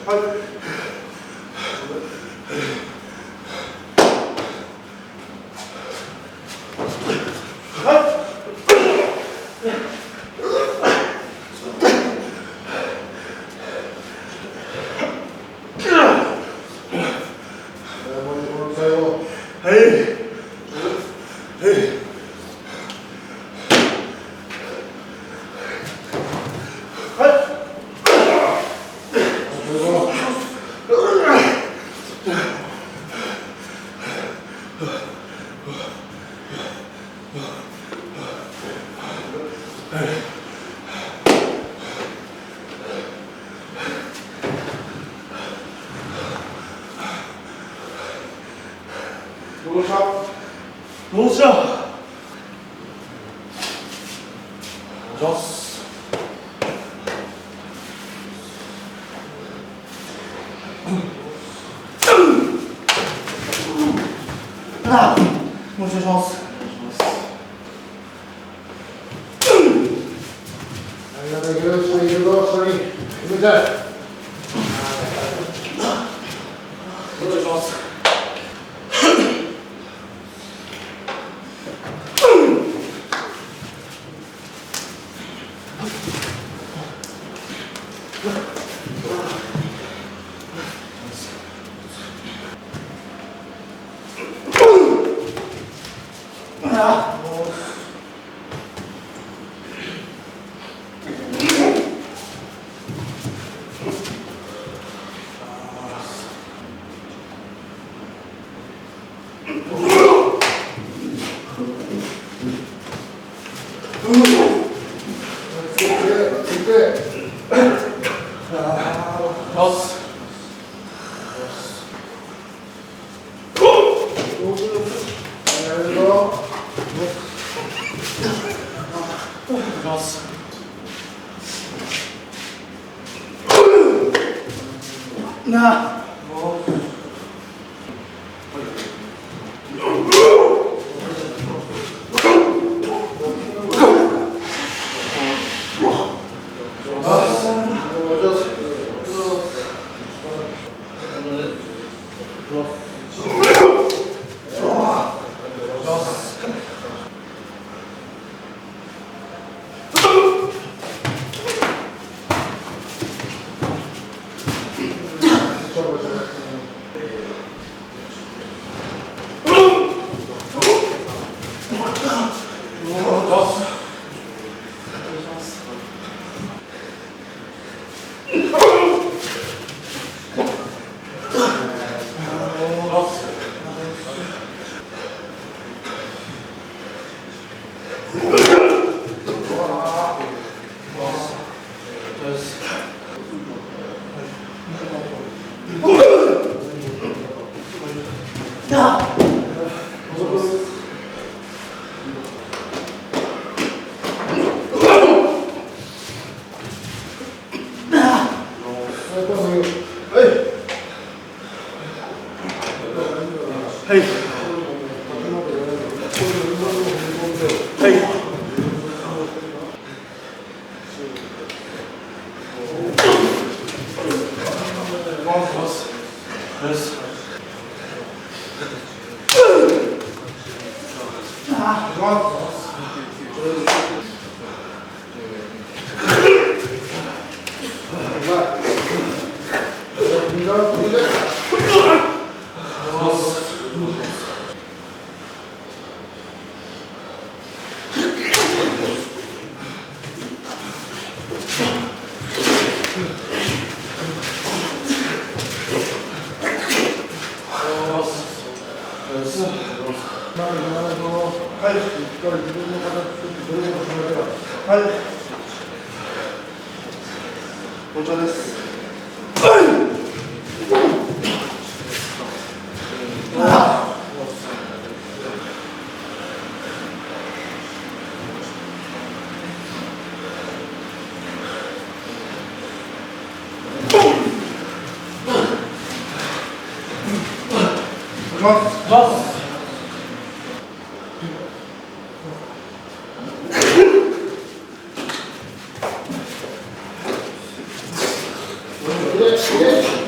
どうした？お願いします。もう一度します。ありがとうございます。いるぞ、下に。向いて。お願いします。なあ。はい。はい。紅茶です。Yes.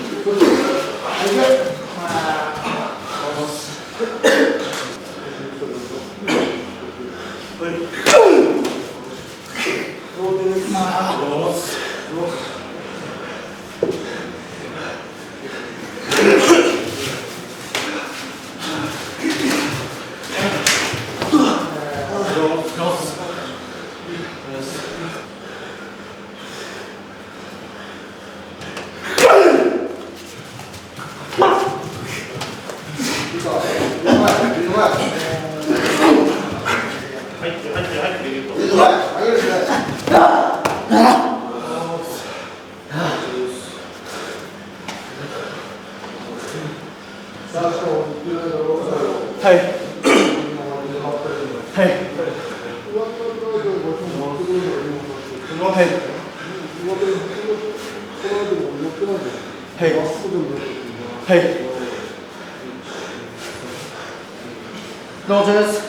Notice.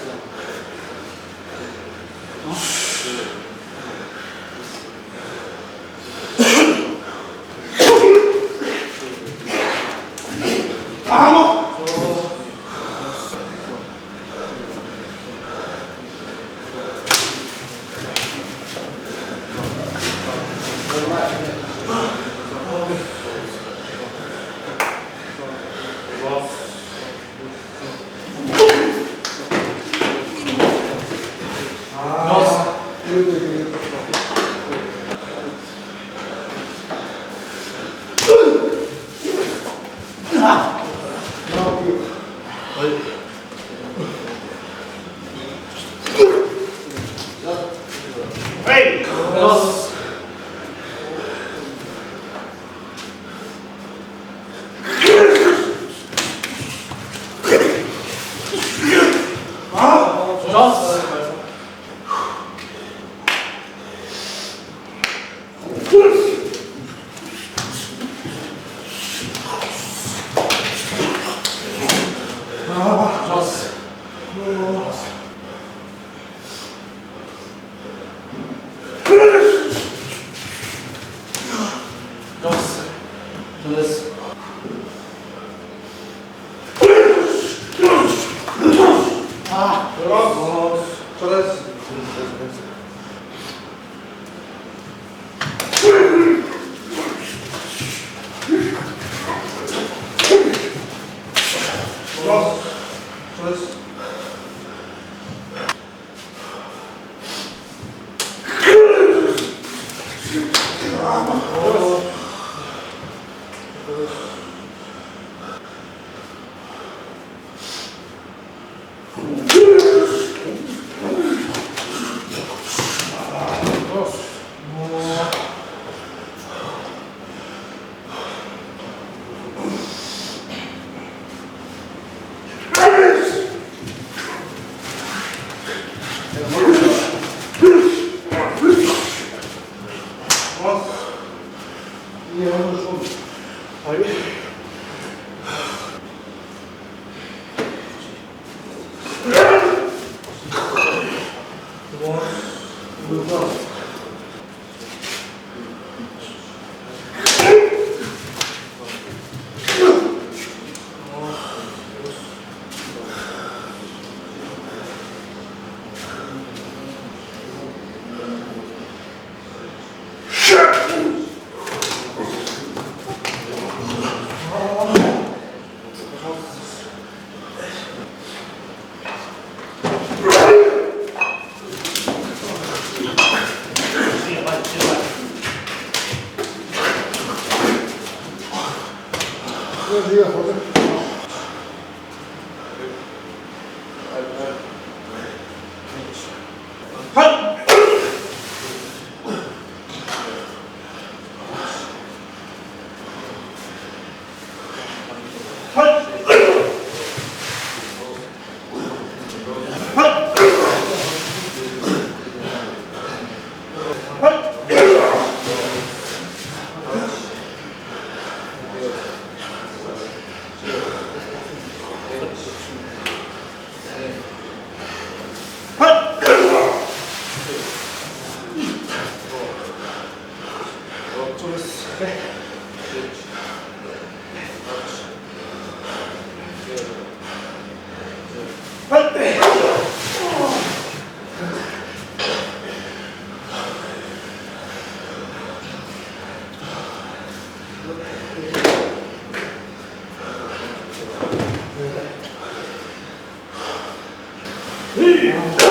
It's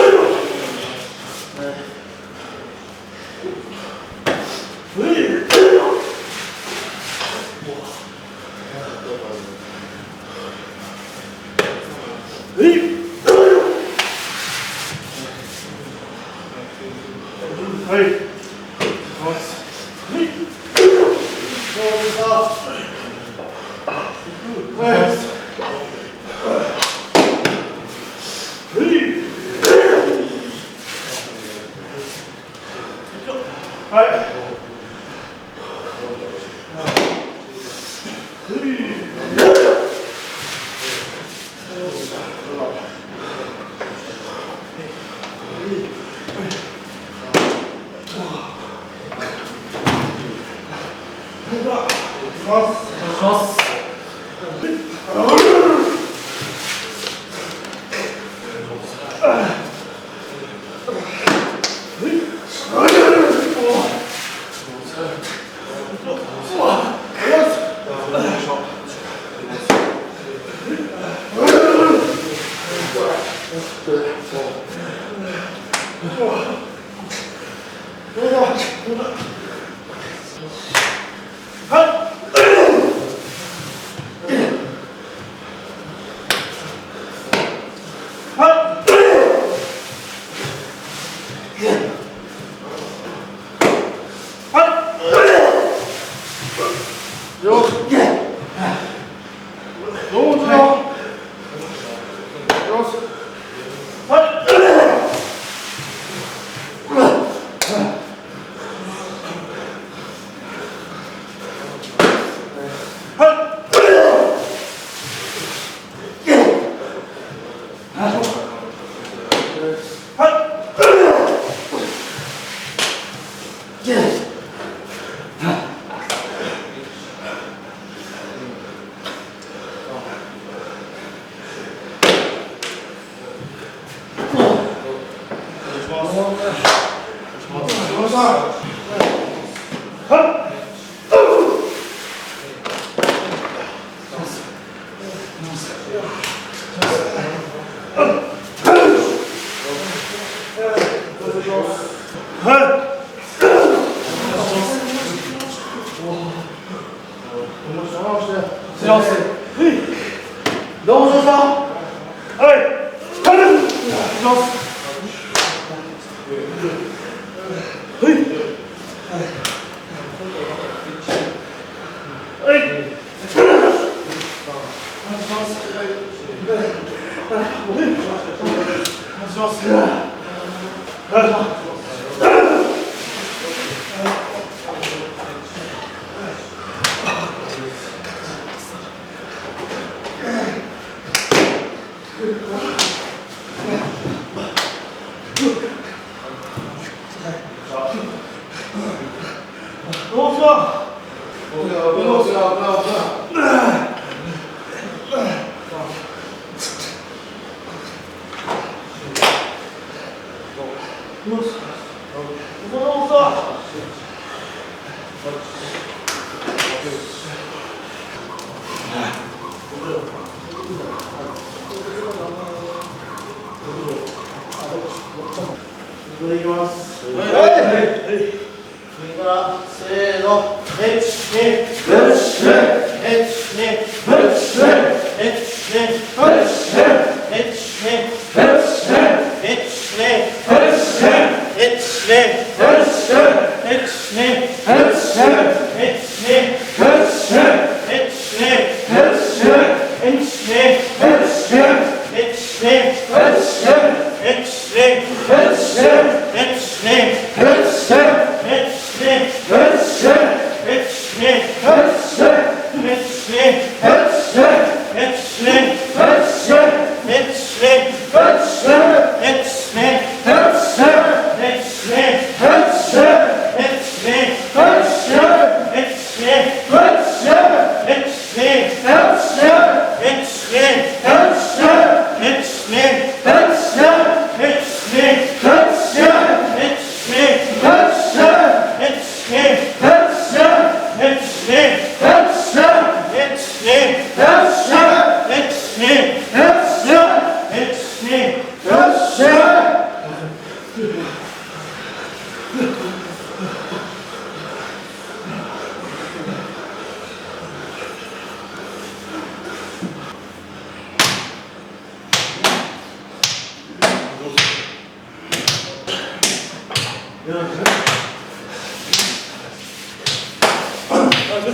今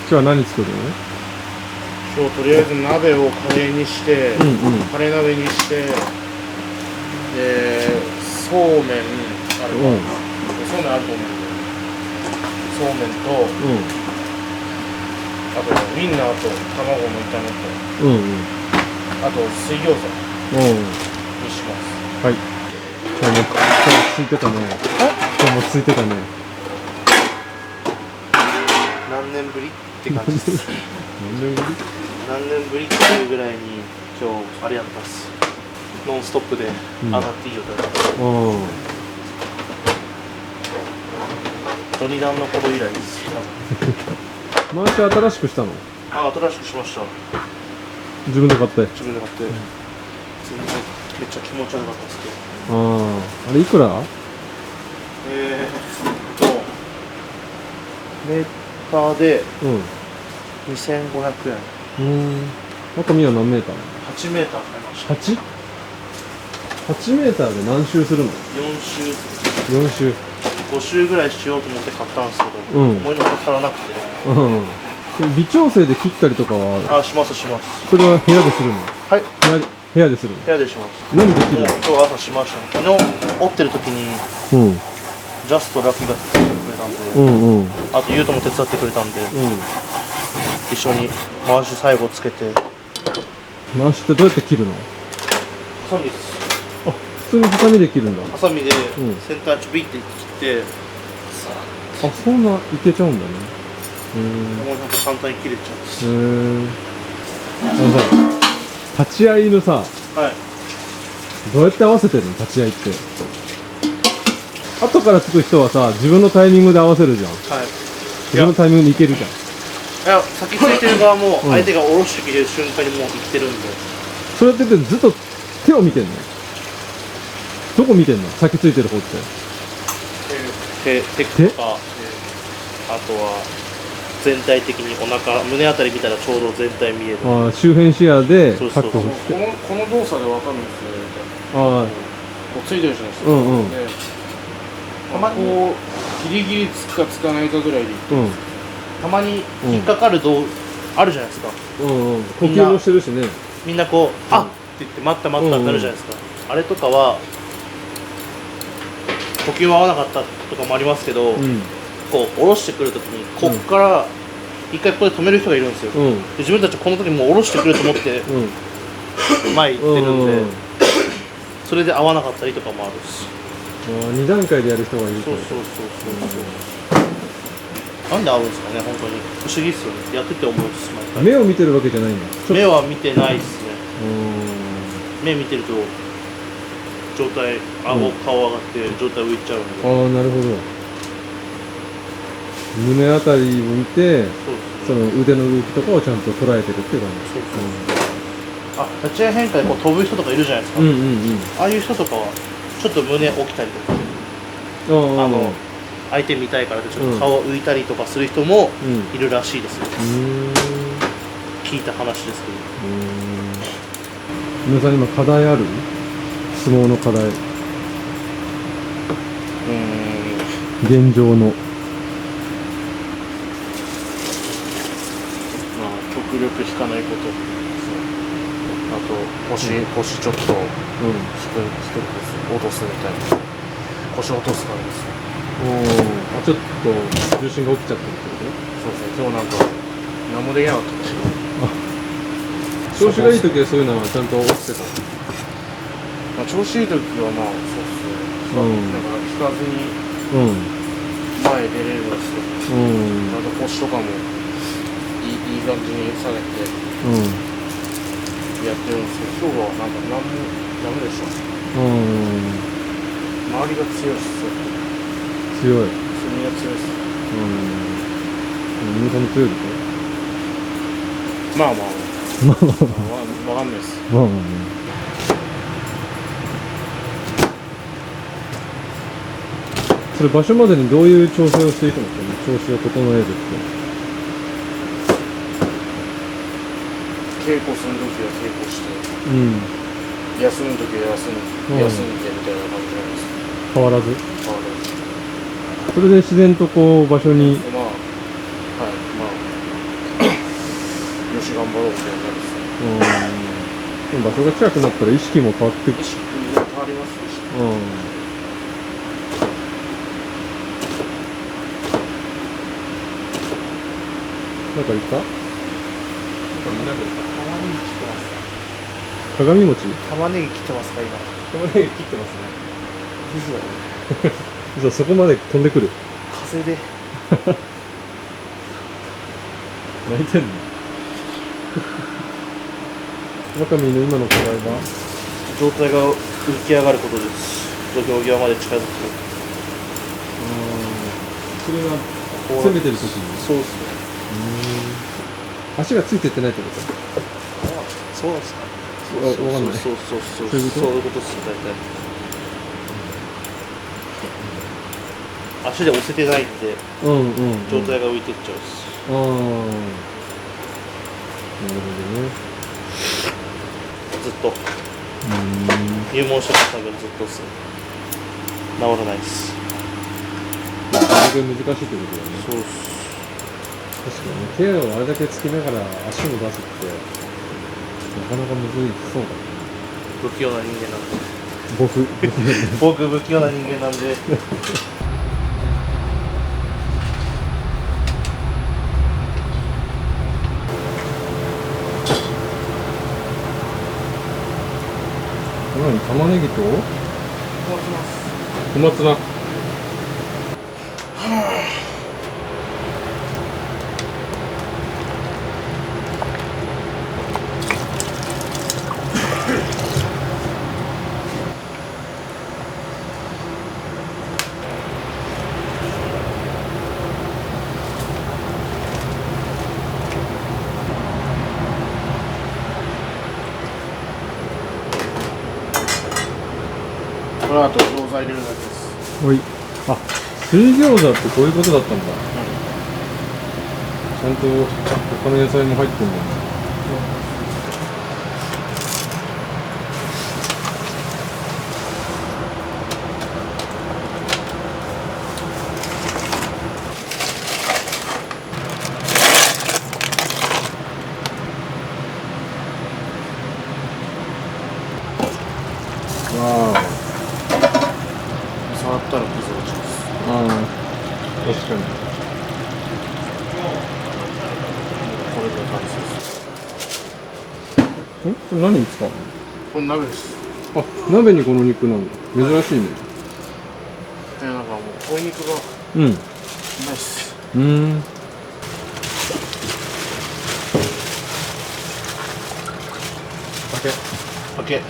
日は何作るの？今日とりあえず鍋をカレーにして、カレー鍋にして、で、そうめんあるか、そうめんあると思うんで、そうめんと、あとウインナーと卵の炒めと、あと水餃子にします。はい。今日もついてたね。今日もついてたね。何年ぶりって感じです。何年ぶり？何年ぶりっていうぐらいに今日あれやったっす。ノンストップで上がっていいよと。ジョニダンの頃以来です。マーシャ新しくしたの？あ、新しくしました。自分で買って。自分で買って。全然めっちゃ気持ち悪かったですけど。あれいくら？メーターで2500円。中身は何メーター8メーター買いました。8メーターで何周するの？4周。4周。5周ぐらいしようと思って買ったんですけど、思いのほか足らなくて。微調整で切ったりとかは？あ、します。それは部屋でするの？はい。部屋でするの？部屋でします。何で切るの？今日朝しました。昨日折ってる時に、ジャストラッキーが手伝ってくれたんで、あとユウトも手伝ってくれたんで、一緒に回し最後つけて。回しってどうやって切るの？ハサミです。あ、普通にハサミで切るんだ。ハサミで先端ちょびって切って、あ、そんないけちゃうんだね。もうなんか簡単に切れちゃうんです。さ、立ち合いのさ、どうやって合わせてるの？立ち合いって。後からつく人はさ、自分のタイミングで合わせるじゃん。自分のタイミングでいけるじゃん。いや、先ついてる側も相手が下ろしてきてる瞬間にもういってるんで。それってずっと手を見てんの？どこ見てんの？先ついてる方って。手とか、あとは全体的にお腹、胸あたり見たらちょうど全体見える。ああ、周辺視野で確保して。この動作でわかるんですよね。ああ、こうついてるじゃないですか。たまにこうギリギリつくかつかないかぐらいでいって、たまに引っかかるあるじゃないですか。呼吸もしてるしね。みんなこうあっって言って待ったってなるじゃないですか。あれとかは呼吸は合わなかったとかもありますけど、こう下ろしてくるときにこっから一回ここで止める人がいるんですよ。で自分たちこの時もう下ろしてくると思って前行ってるんで、それで合わなかったりとかもあるし。2段階でやる人がいる。そうなんで合うんですかね、本当に不思議っすよね。やってて思うし、毎回目を見てるわけじゃないんだ。目は見てないっすね。目見てると上体、顎、顔上がって上体浮いちゃうんで。ああ、なるほど。胸あたりを見て、その腕の動きとかをちゃんと捉えてるっていう感じ。立ち合い変化でこう飛ぶ人とかいるじゃないですか。ああいう人とかはちょっと胸起きたりとか、相手見たいからってちょっと顔浮いたりとかする人もいるらしいですよ。聞いた話ですけど。皆さん今課題ある？相撲の課題。現状の。極力引かないこと。あと腰ちょっと低く落とすみたいな。腰落とす感じですね。ちょっと重心が起きちゃってるってこと？そうですね。今日なんか何もできなかったんですよ。調子がいい時はそういうのはちゃんと落ちてた。調子いい時はそうですね。だから引かずに前出れるんですよ。あと腰とかもいい感じに下げてやってるんですけど、今日はなんか何もダメでした。うん。周りが強いっす。強い。炭が強いっす。皆さんも強いでしまあまあょ。まあまあまあ。わかんないです。まあまあね。それ場所までにどういう調整をしていくのかね、調子を整えるって。稽古するときは稽古して、うん。休むときは休んでみたいな感じなんです。変わらず。変わらず。それで自然とこう場所に。まあ、はい、まあ、よし頑張ろうみたいになるんですね。でも場所が近くなったら意識も変わってくる。意識変わりますし。なんか言った？玉ねぎ切ってます。鏡餅？玉ねぎ切ってますか今。玉ねぎ切ってますね。じゃあそこまで飛んでくる。風で。泣いてんの？わかみの今の課題は状態が浮き上がることです。土俵際まで近づく。それは攻めてる時に。そうですね。足がついてってないってこそうですか。わかんない。そういうことですよ大体。足で押せてないんで、状態が浮いてっちゃうし。なるほどね。ずっと。入門してた作業ずっとっすね。治らないです。難しいってことだね。そうっす。確かに手をあれだけつきながら足を出すってなかなかむずいそうだね。不器用な人間なんで。僕不器用な人間なんで。何？玉ねぎと小松菜。この後餃子入れるだけです。おい。あ、水餃子ってこういうことだったんだ。ちゃんと他の野菜も入ってんだね。わあ。触ったら崩れちゃう。ああ、確かに。これで完成です。これ何に使うの？これ鍋です。あ、鍋にこの肉なんだ。珍しいね。なんかもう鶏肉がうん。うまいっす。オッケー。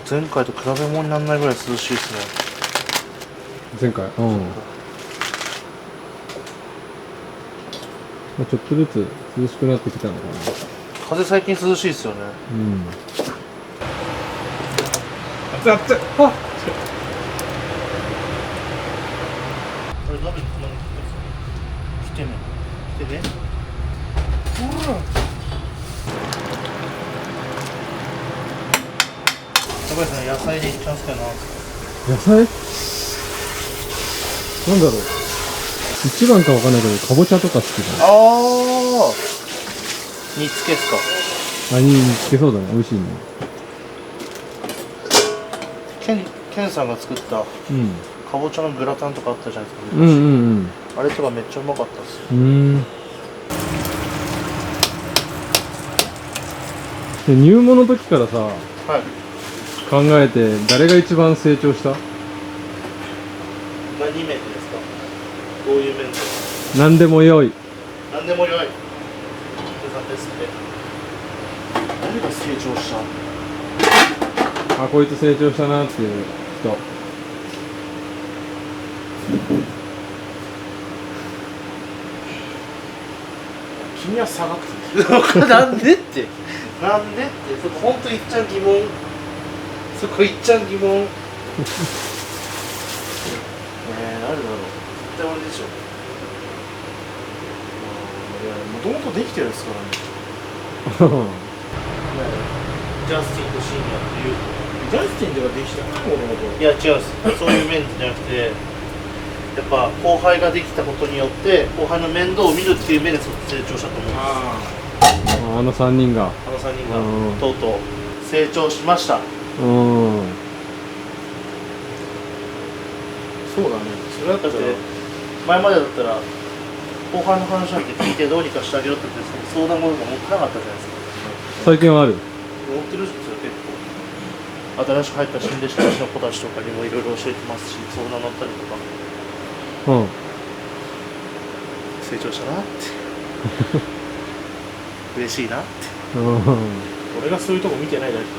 前回と比べ物にならないぐらい涼しいですね。前回。まあ、ちょっとずつ涼しくなってきたのかな。風最近涼しいですよね。熱い熱い。あ。これ鍋にこの肉来てね。来てね。高橋さん野菜でいっちゃうんすかな。野菜？なんだろう。一番かわかんないけど、かぼちゃとか好きだ。ああ。煮付けっすか。あ、煮つけそうだね。美味しいね。ケンさんが作ったかぼちゃのグラタンとかあったじゃないですか。あれとかめっちゃうまかったっす。こで入門の時からさ、はい。考えて誰が一番成長した？何面ですか？どういう面ですか？何でもよい。何でもよい。ですね。誰が成長した？あ、こいつ成長したなっていう人。君は下がってなんでって。なんでって。そこ本当にいっちゃん疑問。そこいっちゃん疑問。誰だろう。絶対俺でしょ。いや、もともとできてるんですからね。ジャスティンとシーニアっていう。ジャスティンではできてないもともと。いや違うんです。そういう面じゃなくて、やっぱ後輩ができたことによって後輩の面倒を見るっていう面で成長したと思うんです。あの3人が。あの3人がとうとう成長しました。そうだね。それだったらだって前までだったら後輩の話なんて聞いてどうにかしてあげろって言って相談事が持ってなかったじゃないですか。最近はある。持ってるんですよ結構。新しく入った新弟子たちの子たちとかにもいろいろ教えてますし、相談乗ったりとか。成長したなって嬉しいなって。俺がそういうとこ見てないだけか。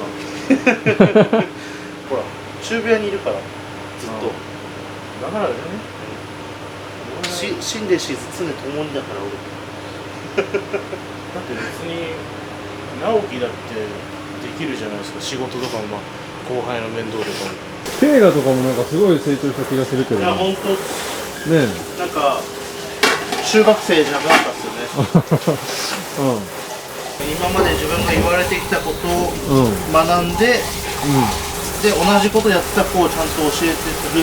ほら中部屋にいるからずっとだからだよね。新弟子常に共にだから俺。だって別に直樹だってできるじゃないですか。仕事とかもまあ後輩の面倒とかも。映画とかもなんかすごい成長した気がするけどね。いや本当ねなんか中学生じゃなくなったっすよね。今まで自分が言われてきたことを学んで、で同じことやってた子をちゃんと教えてるっすよね。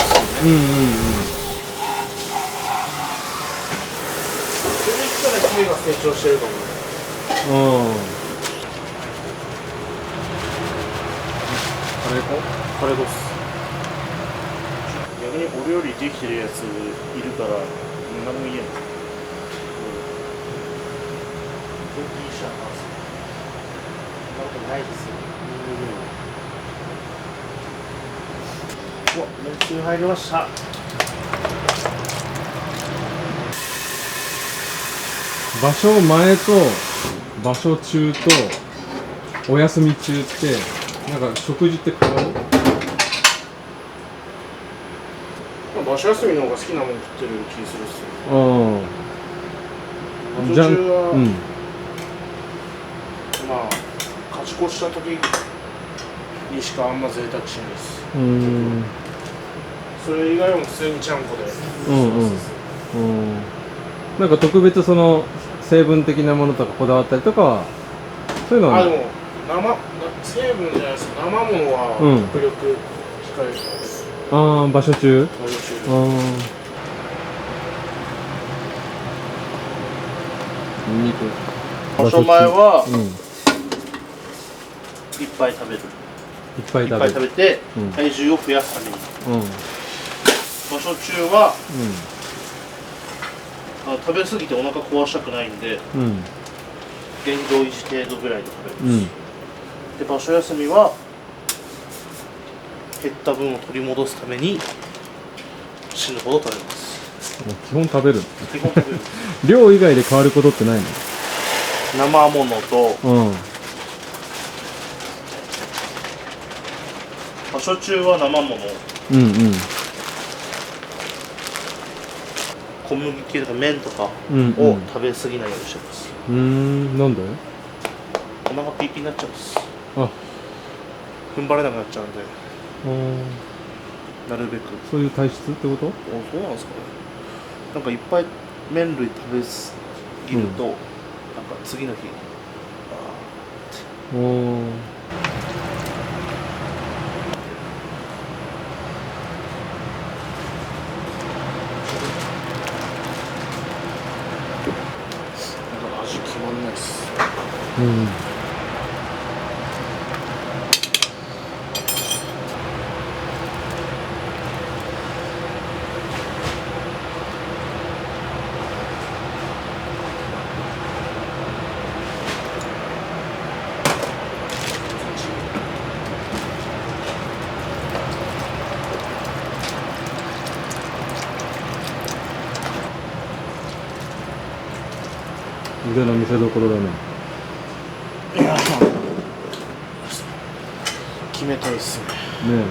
それ言ったら君が成長してるかもね。カレー粉っす。逆に俺よりできてるやついるから何も言えない。いいじゃん。そんなことないですよ。うわ、めんつゆ入りました。場所前と場所中とお休み中ってなんか食事って変わる？場所休みの方が好きなもん食ってる気するっすよ。場所じゃん、中は、まあ勝ち越した時にしかあんま贅沢しないです。それ以外は普通にちゃんこで。なんか特別その成分的なものとかこだわったりとかはそういうのは。でも成分じゃないですか。生ものは極力控えるので。場所中。場所前はいっぱい食べる。いっぱい食べて体重を増やすために。場所中は食べ過ぎてお腹壊したくないんで、現状維持程度ぐらいで食べます。で場所休みは減った分を取り戻すために死ぬほど食べます。基本食べる。基本食べる。量以外で変わることってないの？生ものと、場所中は生もの、小麦系とか麺とかを食べ過ぎないようにしてます。なんで？お腹ピーピーになっちゃうんです。あ、踏ん張れなくなっちゃうんで、なるべく。そういう体質ってこと？そうなんですかね。なんかいっぱい麺類食べ過ぎると、なんか次の日味決まんないっす。腕の見せ所だね。いや、決めたいっすね。ね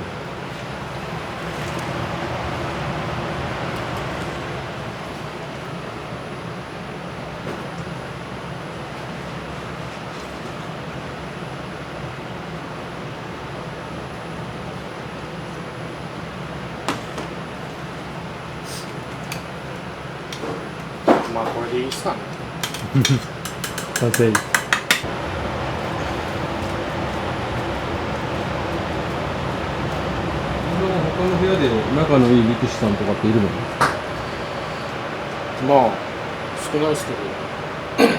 まあこれでいいっすかね。完成。他の部屋で仲のいい力士さんとかっているの？まあ少ないっすけど。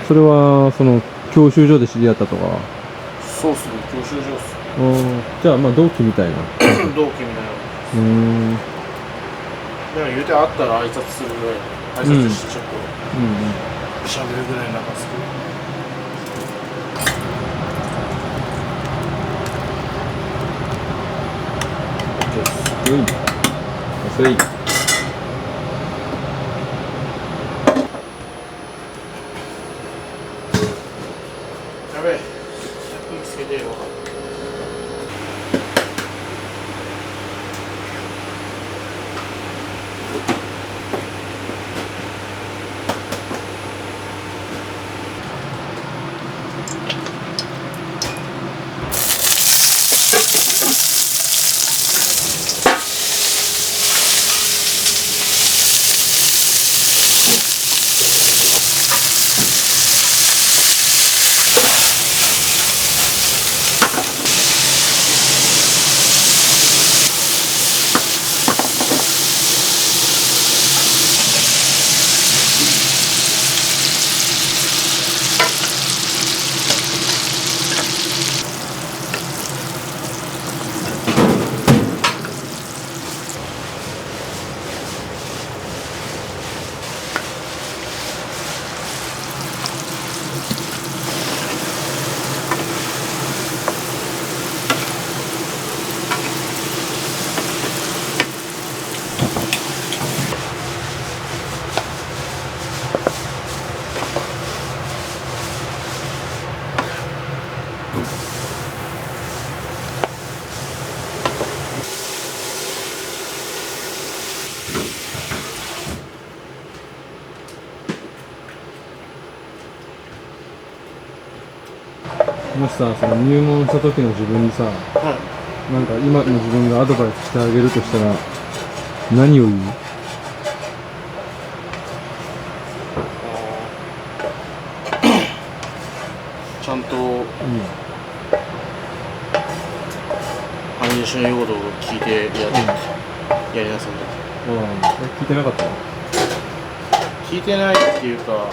それはその教習所で知り合ったとか。そうっすね、教習所っす。じゃあまあ同期みたいな。同期みたいな。でも言うて会ったら挨拶するぐらい、挨拶してちょっと喋るぐらいなんか好き。安い。やべえ、火つけてよ。もしさ、その入門した時の自分にさ、なんか今の自分がアドバイスしてあげるとしたら何を言う？ちゃんと、兄弟子の言うことを聞いてやりなさい。聞いてなかった？聞いてないっていうか、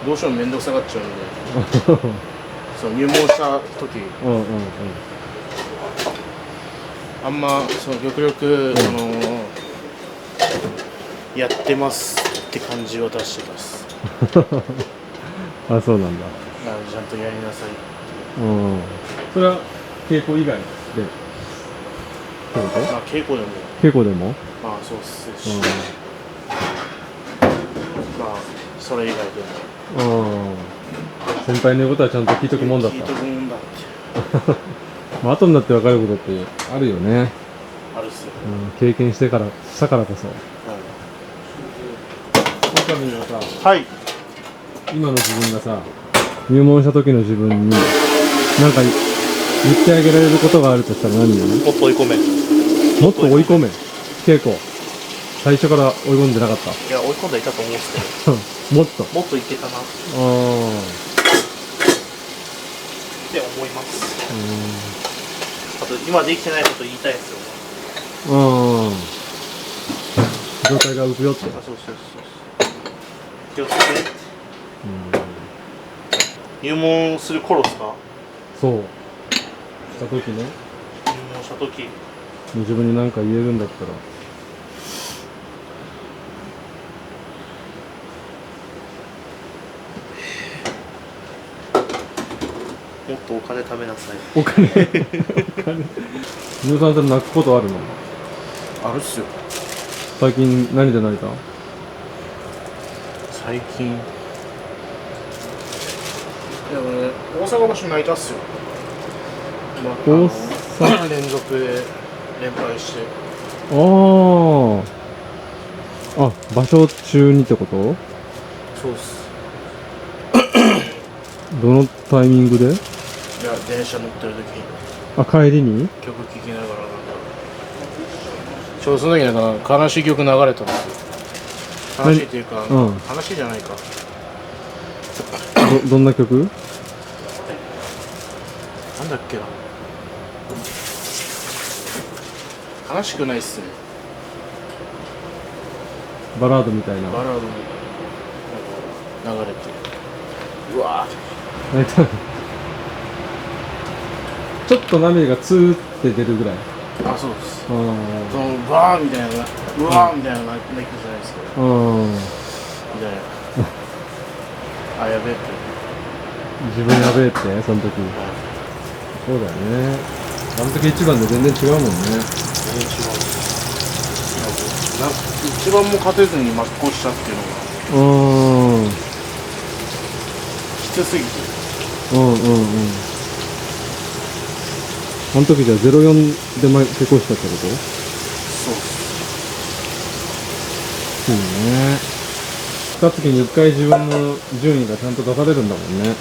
どうしても面倒くさがっちゃうんでその入門した時、あんまその極力、やってますって感じを出してます。あ、そうなんだ。ちゃんとやりなさい。それは稽古以外でってこと？稽古でも。稽古でも？まあそうっすし、まあそれ以外でも。先輩の言うことはちゃんと聞いとくもんだった。聞いとくもんだって。まあ後になって分かることってあるよね。あるっすよ。経験したからこそ。岡部はさ、今の自分がさ、入門した時の自分に何か言ってあげられることがあるとしたら何言う？もっと追い込め。もっと追い込め。稽古最初から追い込んでなかった？いや、追い込んでいたと思うんですけどもっといけたなって思います。あと今できてないこと言いたいんですよ。状態が浮くよって。そう気をつけて。入門する頃ですか？そうした時ね。入門した時自分に何か言えるんだったら。もっとお金貯めなさい。お金皆さんって泣くことあるの？あるっすよ。最近何で泣いた？最近でもね、大阪場所泣いたっすよ。大阪連続で連敗して。あ、場所中にってこと？そうっす。どのタイミングで？いや、電車乗ってる時に帰りに曲聴きながらなんかちょうどその時なんか悲しい曲流れたんですよ。悲しいっていうか、悲しいじゃないか。どんな曲？なんだっけな。悲しくないっすね。バラードみたいな。バラードに流れて、うわ泣いたの？ちょっと涙がツーって出るぐらい。あ、そうです。そのバーみたいな、うわーみたいな泣きじゃないですけど、みたいな。あ、やべえって。自分やべえってその時。そうだよね。あの時一番で全然違うもんね。全然違う。一番も勝てずに負け越したっていうのがきつすぎて。あの時じゃあ 0-4 で負け越したってこと？そうっす。いいね。勝つ時に1回自分の順位がちゃんと出されるんだもんね。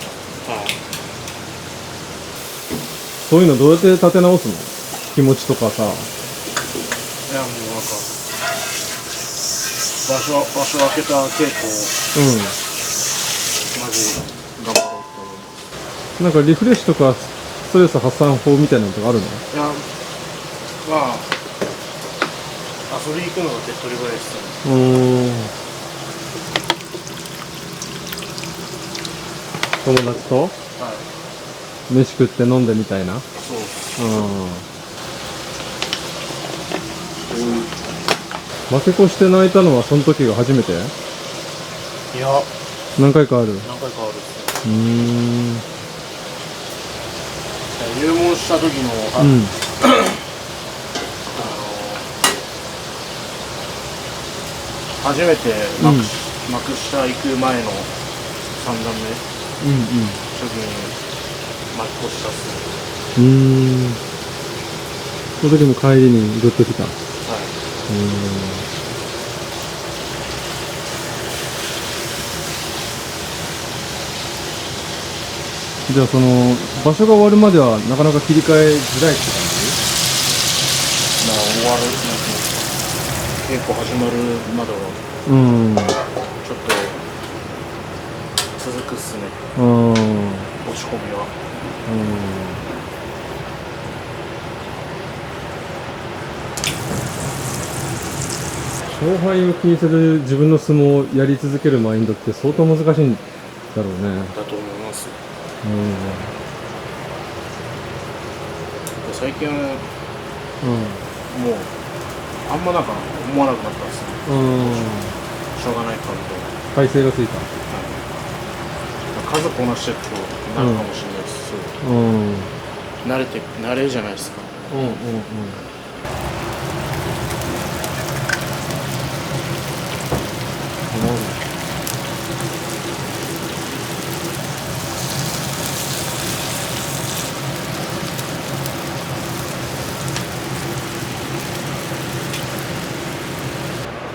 そういうのどうやって立て直すの？気持ちとかさ。いや、もうなんか場所開けた稽古をマジ頑張ろうと思う。なんかリフレッシュとかストレス発散法みたいなのとかあるの？いや、まあ遊び行くのが手っ取り早いですね。友達とはい。飯食って飲んでみたいな。そう。負け越して泣いたのはその時が初めて？いや、何回かある？何回かあるっすね。入門した時の初めて幕下行く前の3段目初期に負け越したっすね。その時も帰りにグッときた。はい。じゃあその場所が終わるまではなかなか切り替えづらいって感じ？まあ終わる稽古始まるまではちょっと続くっすね。落ち込みは。勝敗を気にせず自分の相撲をやり続けるマインドって相当難しいんだろうね。だと思います。最近はね、もうあんまなんか思わなくなったんですよ。しょうがないかと。体勢がついた。数こなしていくとなるかもしれないです。慣れじゃないですか。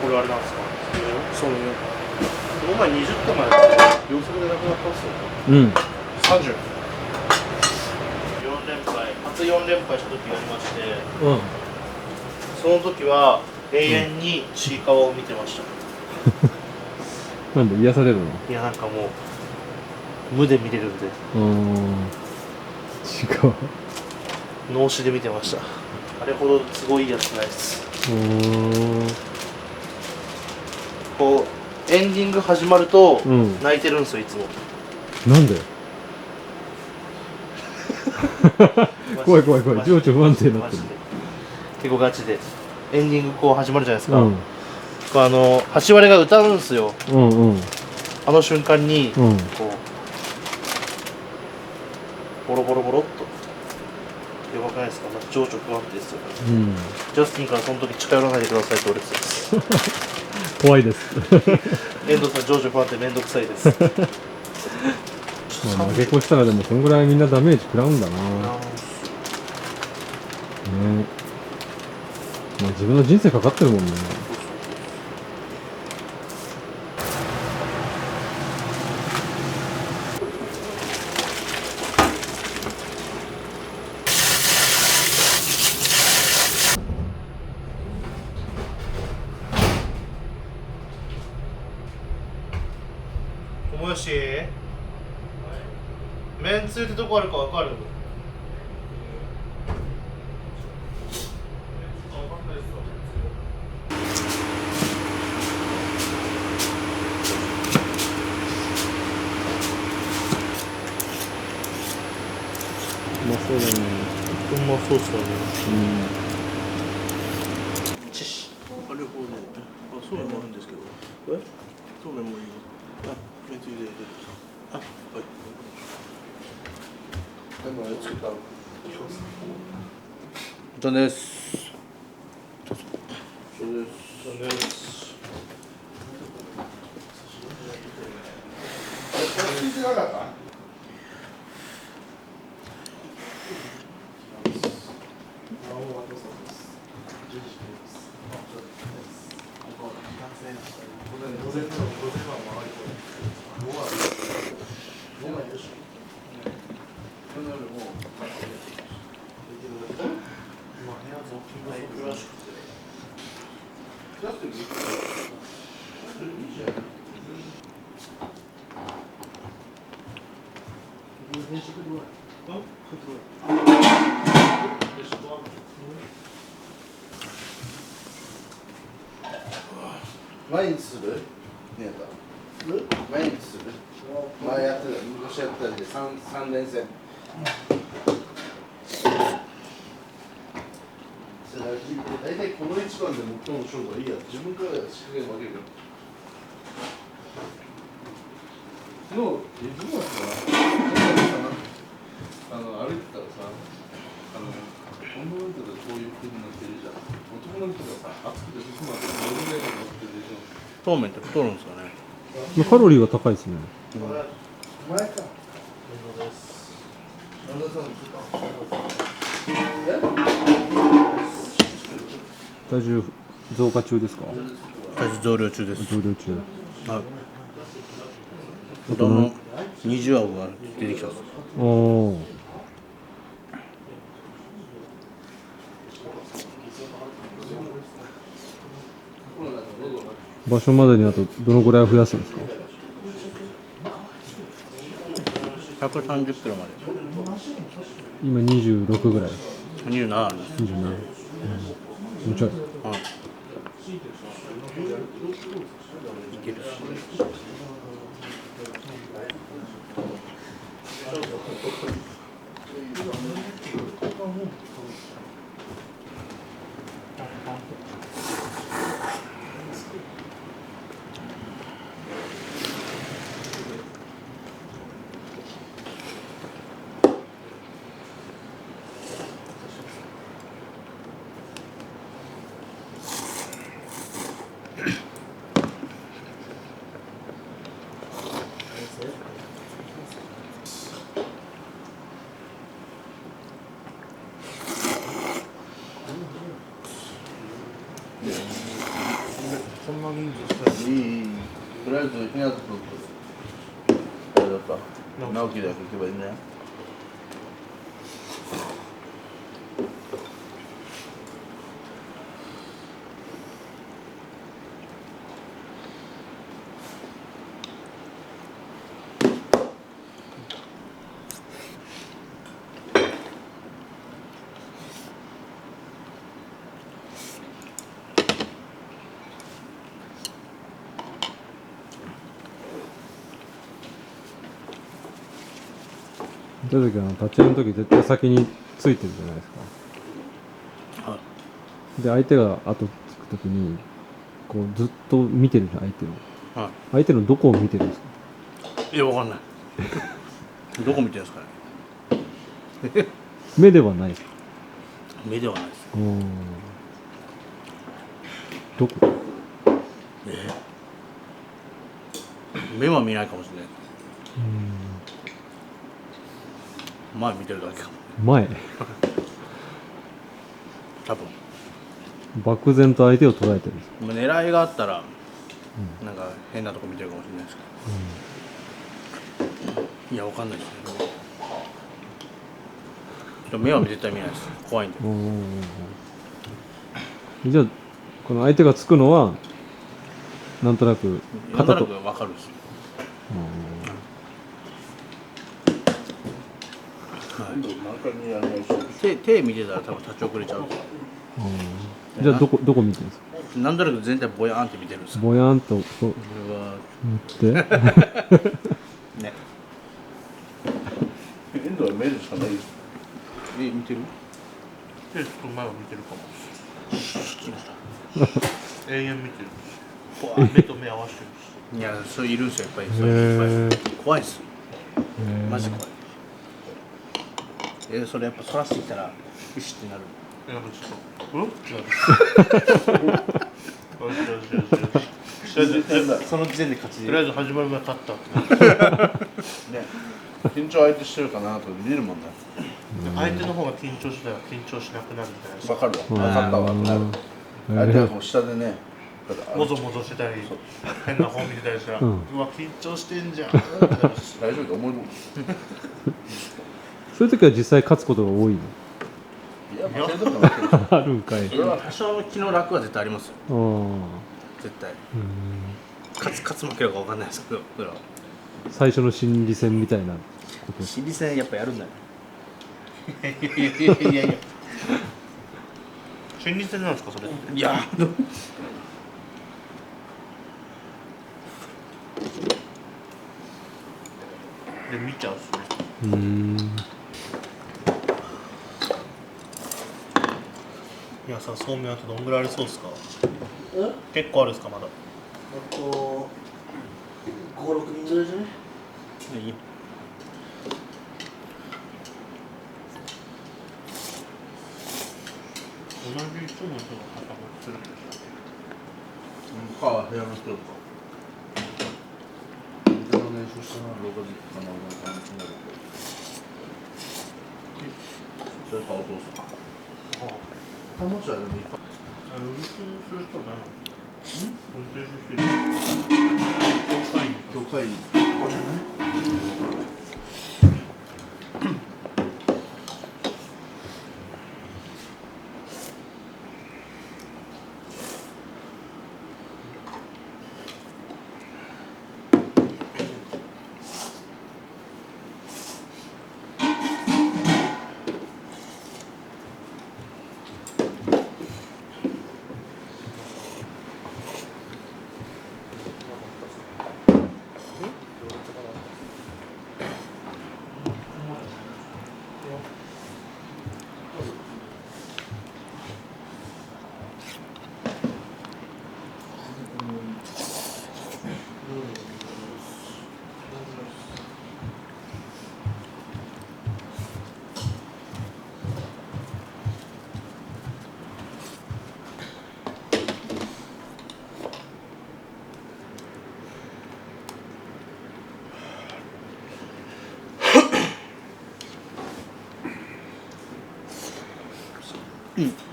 これあれなんですか？そうね。この前20個前秒速でなくなったんですよ。30。4連敗、初4連敗した時がありまして、その時は永遠にちいかわを見てました。なんで癒されるの？いや、なんかもう無で見れるんで。ちいかわ。脳死で見てました。あれほどすごいやつないです。こうエンディング始まると泣いてるんですよ、いつも。なんで？怖い情緒不安定になってる。結構ガチでエンディングこう始まるじゃないですか。橋割れが歌うんですよ。あの瞬間にこうボロボロボロっとやばくないですか？情緒不安定ですよね。ジャスティンからその時近寄らないでくださいって言われてたんです。怖いです。遠藤さん、情緒不安定めんどくさいです。まあ負け越したらでもそんぐらいみんなダメージ食らうんだな。ね。まあ自分の人生かかってるもんね。友吉、めんつゆってどこあるかわかる？うまそうだね。うまそうっすよね。チェシ両方で、そうめんもあるんですけど、そうめんもいいよ。めんつゆで入れる。はい。でも作った。です。そうです。ついてなかった？毎日する？ねえだ。毎日する？前やってた、昔やったりで3連戦。大体この一番で最も勝負はいいや。自分から仕掛け負けるよ。どうだったかな？歩いてたらさ、女の人がこういう風になってるじゃん。男の人がさ、暑くて服まで乗るぐらいに乗ってるでしょ。そうめんって太るんですかね。カロリーが高いですね。前か。体重増加中ですか？体重増量中です。増量中。はい。どの20顎が出てきたんです。おお。場所までにあとどのぐらい増やすんですか？130キロまで。今26ぐらい。27ある。27。もうちょい。はい。いけるし。そんな人数したらいい。とりあえず日向君とあれだった直樹だけ行けばいいね。出た時立ち会いの時絶対先についてるじゃないですか。はい。で相手が後つく時にこうずっと見てるじゃん相手を。はい。相手のどこを見てるんですか？いや、わかんない。どこ見てるんですかね。目ではないですか？目ではないです。どこ？目は見ないかもしれない。前見てるだけかも。前多分。漠然と相手を捉えてるんです。狙いがあったら、なんか変なとこ見てるかもしれないですけど。いや、わかんないですね。でも目は絶対見ないです。怖いんで。じゃあこの相手がつくのはなんとなく肩とかわかるんですよ。手見てたら多分立ち遅れちゃう。じゃあどこ見てるんですか？なんとなく全体ぼやーんって見てるんですよ。ぼやーんとここれはうやってね。遠藤は見るしかないです。見てる？ちょっと前は見てるかも。永遠見てる。目と目合わせてるし。いや、そういるんですよ、やっぱり。そういっぱい怖いです。マジ怖い。それやっぱそらしてきたら、よしってなる。なんかちょっと、うん？その時点で勝ちとりあえず始まる前勝ったって。緊張相手してるかなと見るもんね。相手の方が緊張したら緊張しなくなるみたいな。わかるわ。分かったわ。なる。相手はもう下でね。もぞもぞしてたり、変な本見てたりしたら、うわ、緊張してんじゃん。大丈夫と思うもん。そういう時は実際勝つことが多いの？いや、まあ、そういうとこもあるんかい。それは多少の気の楽は絶対ありますよ。絶対。勝つ負けるか分かんないですけど、それは。最初の心理戦みたいなこと。心理戦やっぱやるんだよ。いや。心理戦なんですか、それ。いや。で、見ちゃうっすね。いやさ、そうめんあとどんぐらいありそうですか？結構あるんですか、まだ。あと5、6人ぐらいじゃない？いい。同じ人の人が固まってるんですか、部屋の人とか。部屋の練習したな、廊下でかな、感じになるけど。それか、お父さん。あ、もちろん、でもいっぱい。運転する人だな。運転する人。教会員。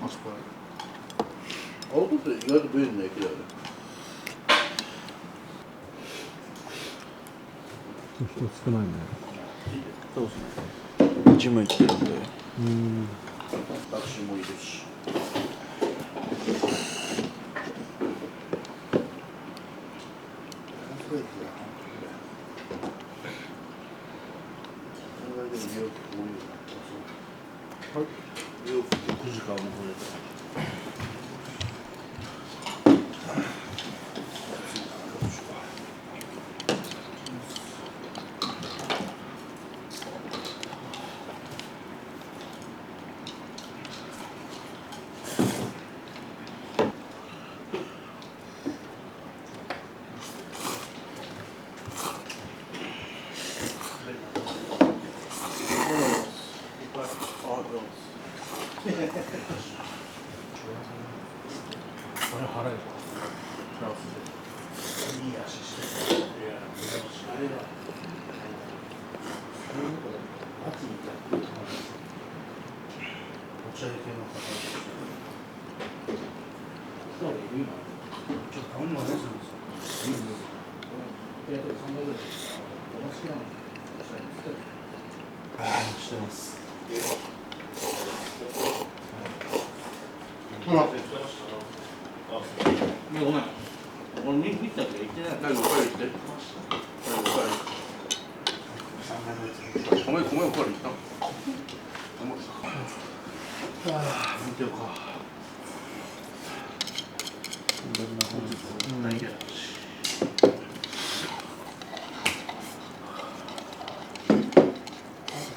あそこへ。青戸って意外と便利な駅だよね。人少ないね。そうですね。ジム行ってるんで。タクシーもいるし。9時間もこれで。これ払える。いい足してる。いや、あれだ。秋みたいな。してます。ほらごめん。俺見たけど言ってない。何おかわりして米おかわりした見てよか。ないけど。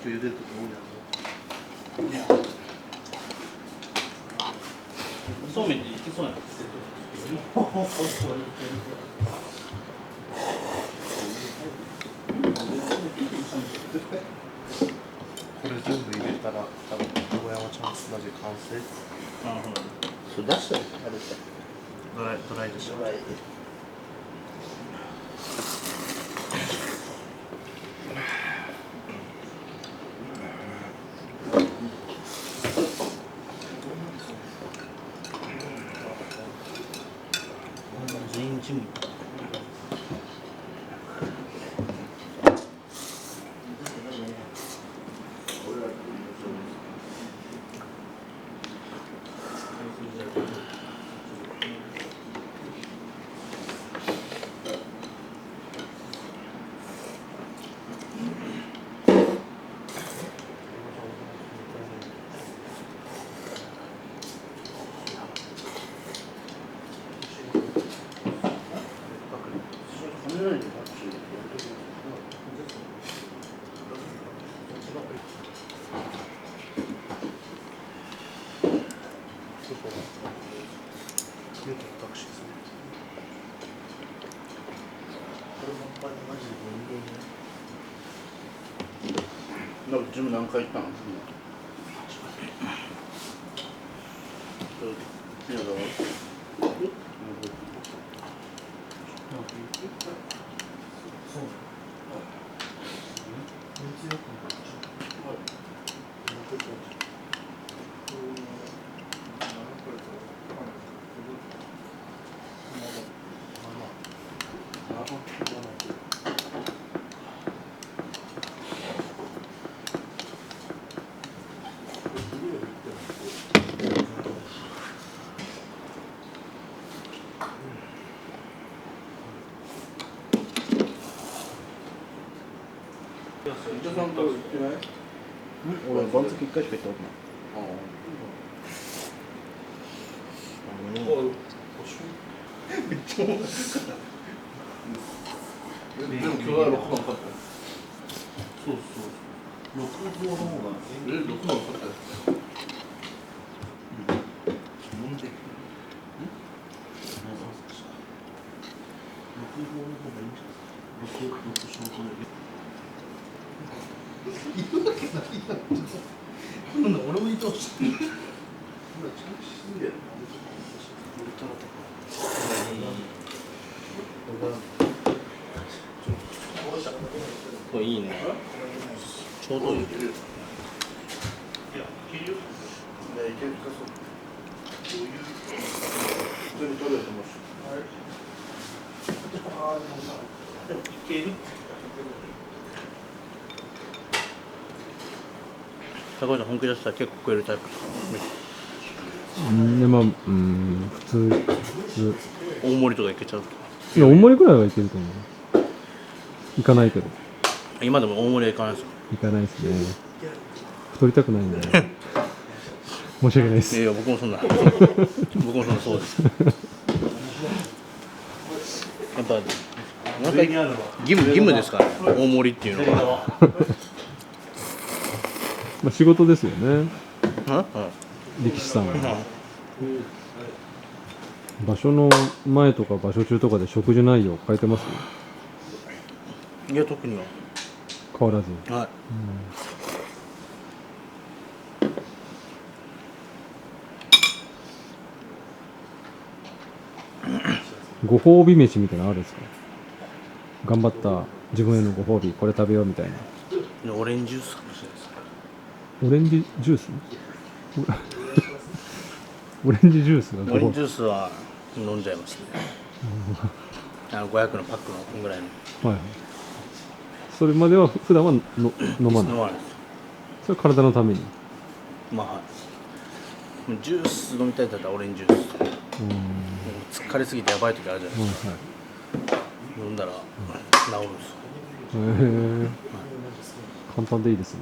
茹でると多いな。そうめんっていけそうやな。これ全部入れたら多分小山ちゃんすなじ完成。なるほど。それ出したよあれさドライでしょ。人参。ジム何回行ったの？さんと行ってない？俺番付1回しか行ったことない。めっちゃ面白かった。でも今日は6番勝った。そうそう。6号の方が6番勝ったよ。飲んで。6号の方がいいんじゃないですか。6勝負で。言うわけないやん。なんだ俺も言ってほしい。ほらちゃんと死んでる。これいいね。ちょうどいい。いや、切るよ。いけるかそう。普通に取れると思うし。いける。高橋さん本気出したら結構食えるタイプ。でまあ普通大盛りとかいけちゃう。いや大盛りぐらいはいけると思う。行かないけど。今でも大盛りはいかないですよ。行かないですね。太りたくないんで申し訳ないです。いや僕もそんな僕もそんなそうです。やっぱなんか義務ですから、ね、大盛りっていうのは。まあ仕事ですよね。うん、力士さんは。場所の前とか場所中とかで食事内容変えてます？いや特には変わらず。はい。ご褒美飯みたいなのあるんですか？頑張った自分へのご褒美これ食べようみたいな。オレンジジュースかもしれないです。オレンジジュース？オレンジジュースがオレンジジュースは飲んじゃいますね。500のパックのぐらいの。はい。それまでは普段は飲まない。飲まないです。それ体のために。まあはい。ジュース飲みたいんだったらオレンジジュース。疲れすぎてやばい時あるじゃないですか。飲んだら治るんですよ。へえ。簡単でいいですね。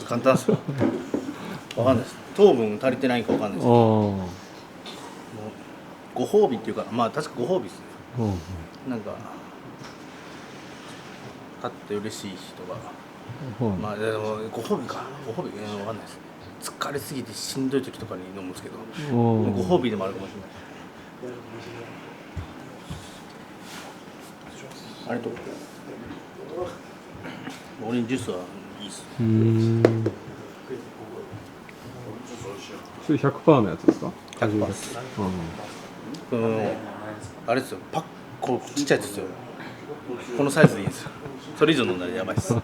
簡単ですよ。わかんないです。糖分足りてないかわかんないですけど。もうご褒美っていうか、まあ確かご褒美ですね。なんか買って嬉しい人が、まあでもご褒美か、ご褒美わかんないです。疲れすぎてしんどい時とかに飲むんですけど、ご褒美でもあるかもしれない。あれとオレンジジュースはいいっす。それ 100% のやつですか？100%です。あれですよ、パッこうちっちゃいやつですよ。このサイズでいいんですよ。それ以上飲んだらやばいっす。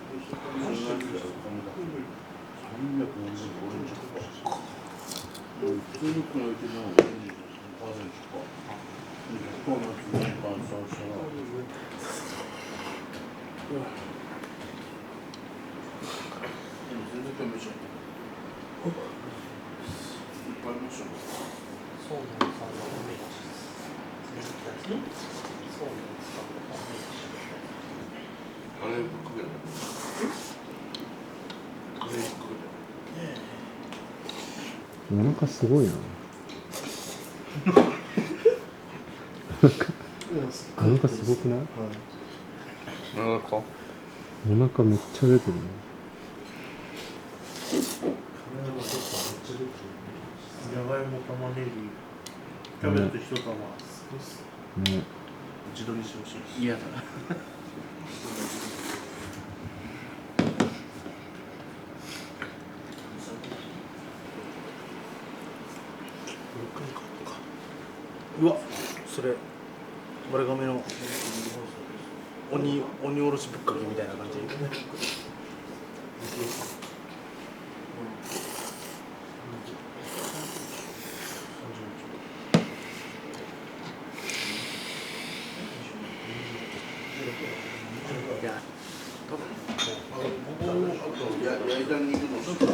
お腹すごいな。お腹すごくない？お腹めっちゃ出てるね。じゃがいも、玉ねぎ、キャベツ一玉。ね。自撮りしてほしい。嫌だ。うわ、それ丸亀の鬼おろしぶっかけみたいな感じ。焼いた肉のスープの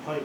はい。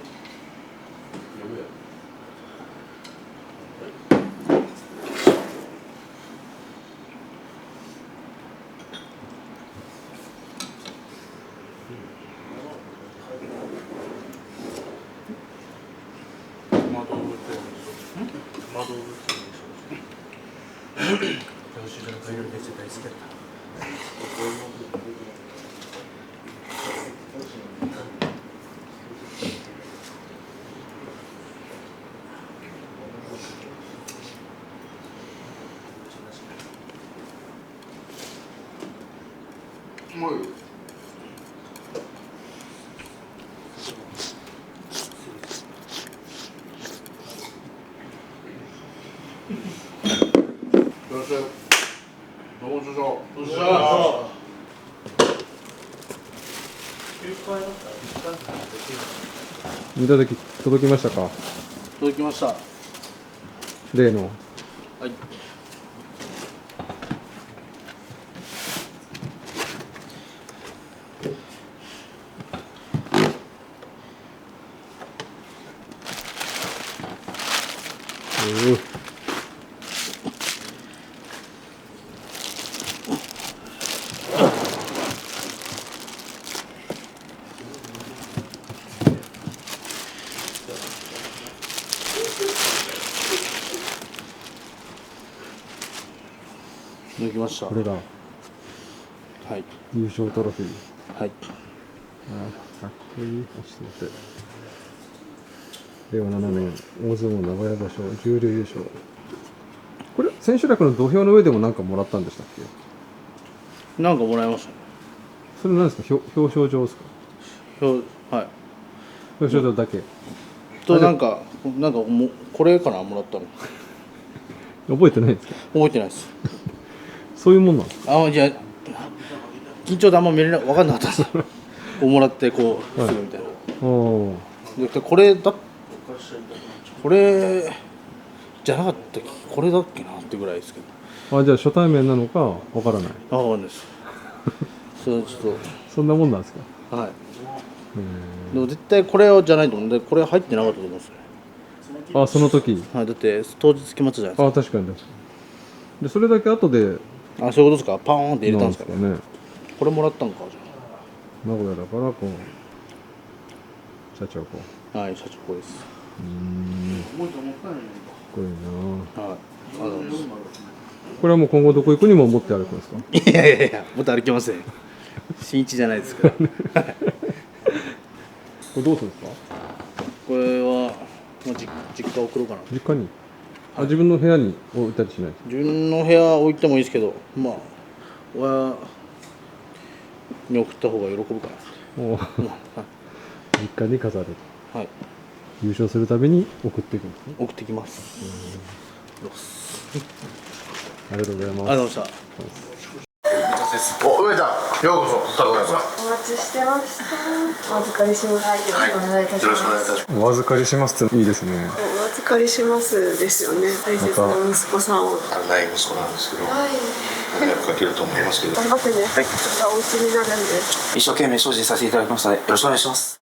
いただき届きましたか？届きました。例の。はい。抜きました。これだ。はい。優勝トロフィー。はい。かっこいい。ちょっと待って。令和7年大相撲名古屋場所重量優勝。これ千秋楽の土俵の上でも何かもらったんでしたっけ？なんかもらいましたね。それ何ですか？表彰状ですか？はい。表彰状だけ。となんかもうこれかなもらったの。覚えてないんですか？覚えてないです。そういうもんなんですか？じゃあ緊張であんま見れな分かんなかったです。こうもらってこうするみたいな。おでこれじゃなかったっけ？これだっけなってぐらいですけど。じゃあ初対面なのかわからない。分かんないです。それちょっそんなもんなんですか？とはい。でも絶対これじゃないと思うんで、これ入ってなかったと思うんですよね。その時。はい、だって当日決まったじゃないですか。確かに確かに。でそれだけ後でそういうことですか？パーンって入れたんですかね。なんですこれもらったんかじ名古屋だからこう社長こう。ゃあ。はい、社長これです。かっこいいな。はい。ありがとうございます。これはもう今後どこ行くにも持って歩くんですか？いやいやいや、もっと歩きません。新一じゃないですから。ここれどうするんですか？れは、まあ、実家送ろうかな。実家に。自分の部屋に置いたりしないですか？自分の部屋置いてもいいですけど、まあ親に送った方が喜ぶかな。もう実家に飾る。はい。優勝するたびに送っていくんですね。送ってきます。ありがとうございます。ありがとうございました。お、上田、ようこそ、高橋さん。お待ちしてました。お預かりします。よろしくお願いいたします。よろしくお願いいたします。お預かりしますっていいですね。お預かりしますですよね。大切な息子さんを。ない息子なんですけど、はい。迷惑かけると思いますけど。頑張ってね。はい。ちょっとお家になるんで。一生懸命精進させていただきましたので、よろしくお願いします。